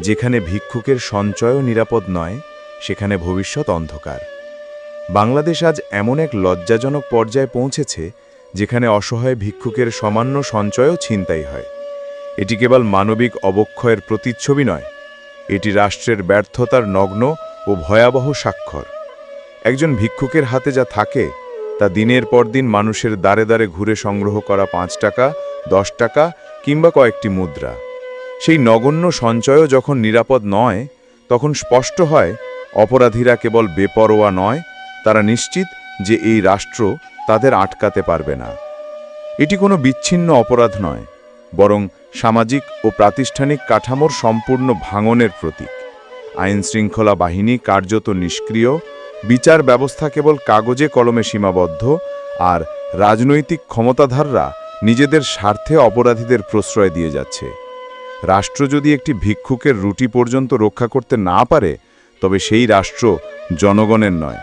যেখানে ভিক্ষুকের সঞ্চয়ও নিরাপদ নয়, সেখানে ভবিষ্যৎ অন্ধকার। বাংলাদেশ আজ এমন এক লজ্জাজনক পর্যায়ে পৌঁছেছে যেখানে অসহায় ভিক্ষুকের সামান্য সঞ্চয়ও ছিনতাই হয়। এটি কেবল মানবিক অবক্ষয়ের প্রতিচ্ছবি নয়, এটি রাষ্ট্রের ব্যর্থতার নগ্ন ও ভয়াবহ স্বাক্ষর। একজন ভিক্ষুকের হাতে যা থাকে তা দিনের পর দিন মানুষের দ্বারে দ্বারে ঘুরে সংগ্রহ করা 5 টাকা, 10 টাকা কিংবা কয়েকটি মুদ্রা। সেই নগণ্য সঞ্চয়ও যখন নিরাপদ নয়, তখন স্পষ্ট হয় অপরাধীরা কেবল বেপরোয়া নয়, তারা নিশ্চিত যে এই রাষ্ট্র তাদের আটকাতে পারবে না। এটি কোনো বিচ্ছিন্ন অপরাধ নয়, বরং সামাজিক ও প্রাতিষ্ঠানিক কাঠামোর সম্পূর্ণ ভাঙনের প্রতীক। আইনশৃঙ্খলা বাহিনী কার্যত নিষ্ক্রিয়, বিচার ব্যবস্থা কেবল কাগজে কলমে সীমাবদ্ধ, আর রাজনৈতিক ক্ষমতাধররা নিজেদের স্বার্থে অপরাধীদের প্রশ্রয় দিয়ে যাচ্ছে। রাষ্ট্র যদি একটি ভিক্ষুকের রুটি পর্যন্ত রক্ষা করতে না পারে, তবে সেই রাষ্ট্র জনগণের নয়,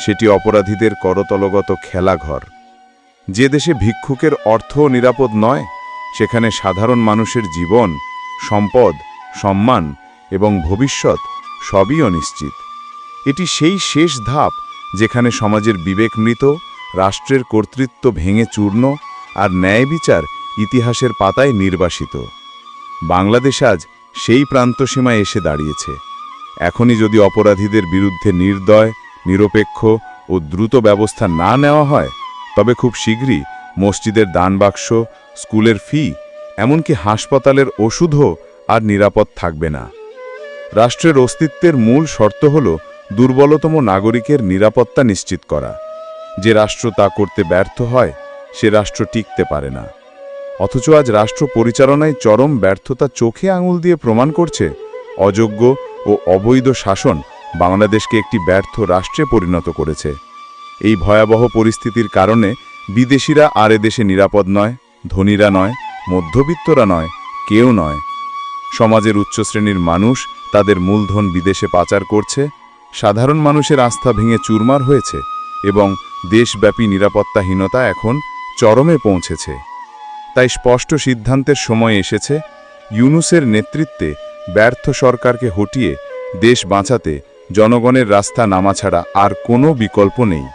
সেটি অপরাধীদের করতলগত খেলাঘর। যে দেশে ভিক্ষুকের অর্থ নিরাপদ নয়, সেখানে সাধারণ মানুষের জীবন, সম্পদ, সম্মান এবং ভবিষ্যৎ সবই অনিশ্চিত। এটি সেই শেষ ধাপ যেখানে সমাজের বিবেক মৃত, রাষ্ট্রের কর্তৃত্ব ভেঙে চূর্ণ, আর ন্যায় বিচার ইতিহাসের পাতায় নির্বাসিত। বাংলাদেশ আজ সেই প্রান্তসীমায় এসে দাঁড়িয়েছে। এখনই যদি অপরাধীদের বিরুদ্ধে নির্দয়, নিরপেক্ষ ও দ্রুত ব্যবস্থা না নেওয়া হয়, তবে খুব শীঘ্রই মসজিদের দানবাক্স, স্কুলের ফি, এমনকি হাসপাতালের ওষুধও আর নিরাপদ থাকবে না। রাষ্ট্রের অস্তিত্বের মূল শর্ত হল দুর্বলতম নাগরিকের নিরাপত্তা নিশ্চিত করা। যে রাষ্ট্র তা করতে ব্যর্থ হয়, সে রাষ্ট্র টিকতে পারে না। অথচ আজ রাষ্ট্র পরিচালনায় চরম ব্যর্থতা চোখে আঙুল দিয়ে প্রমাণ করছে অযোগ্য ও অবৈধ শাসন বাংলাদেশকে একটি ব্যর্থ রাষ্ট্রে পরিণত করেছে। এই ভয়াবহ পরিস্থিতির কারণে বিদেশিরা আর এদেশে নিরাপদ নয়, ধনীরা নয়, মধ্যবিত্তরা নয়, কেউ নয়। সমাজের উচ্চ শ্রেণীর মানুষ তাদের মূলধন বিদেশে পাচার করছে, সাধারণ মানুষের আস্থা ভেঙে চুরমার হয়েছে এবং দেশব্যাপী নিরাপত্তাহীনতা এখন চরমে পৌঁছেছে। তাই স্পষ্ট সিদ্ধান্তের সময় এসেছে, ইউনূসের নেতৃত্বে ব্যর্থ সরকারকে হটিয়ে দেশ বাঁচাতে জনগণের রাস্তা নামা ছাড়া আর কোনো বিকল্প নেই।